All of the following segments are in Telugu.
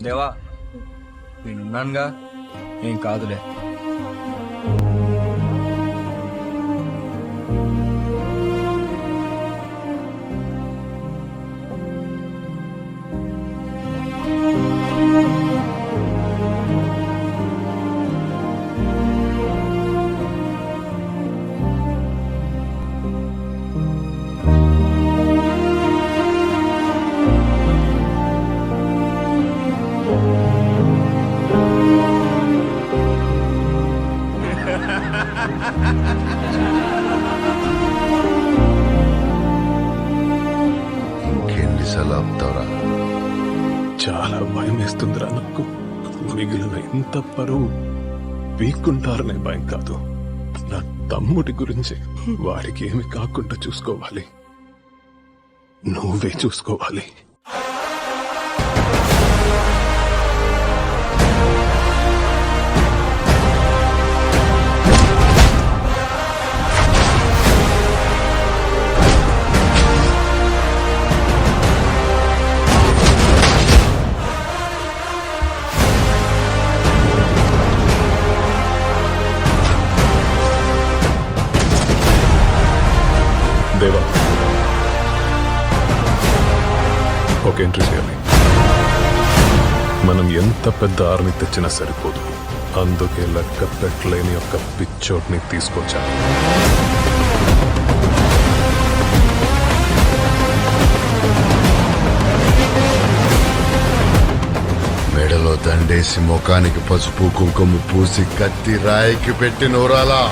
దేవా నేనున్నానుగా, ఏం కాదులే. ఇంకెన్నిసార్లు ఆపుతావురా? చాలా భయం వేస్తుందిరా నాకు. మిగిలిన ఇంత పరువు వీక్కుంటారనే భయం కాదు, నా తమ్ముడి గురించి. వాడికి ఏమి కాకుండా చూసుకోవాలి, నువ్వే చూసుకోవాలి. దేవా, ఒక ఎంట్రీ చేయాలి. మనం ఎంత పెద్ద ఆర్మీ తెచ్చినా సరిపోదు, అందుకే లెక్క పెట్టలేని ఒక పిచ్చోట్ని తీసుకొచ్చాను. మెడలో దండేసి ముఖానికి పసుపు కుంకుమ పూసి కత్తి రాయికి పెట్టి నూరాలా,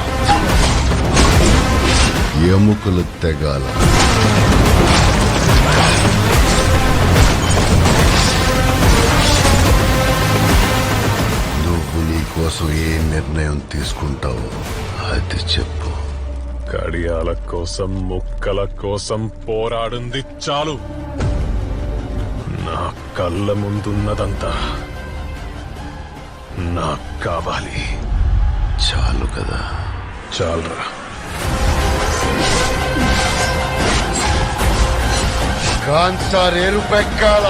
ఎముకలు తెగాల. నువ్వు నీకోసం ఏ నిర్ణయం తీసుకుంటావు అది చెప్పు. కడియాల కోసం, ముక్కల కోసం పోరాడింది చాలు. నా కళ్ళ ముందున్నదంతా నాకు కావాలి. చాలు కదా? చాలరా. కాన్సార్ ఎరుపెక్కాల.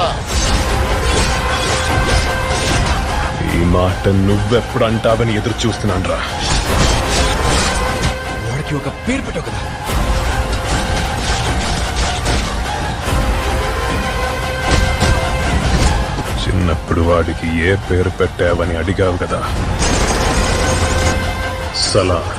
ఈ మాట నువ్వెప్పుడంటావని ఎదురు చూస్తున్నాను రా. వాడికి ఒక పేరు పెట్టావు కదా. చిన్నప్పుడు వాడికి ఏ పేరు పెట్టావని అడిగావు కదా, సలార్.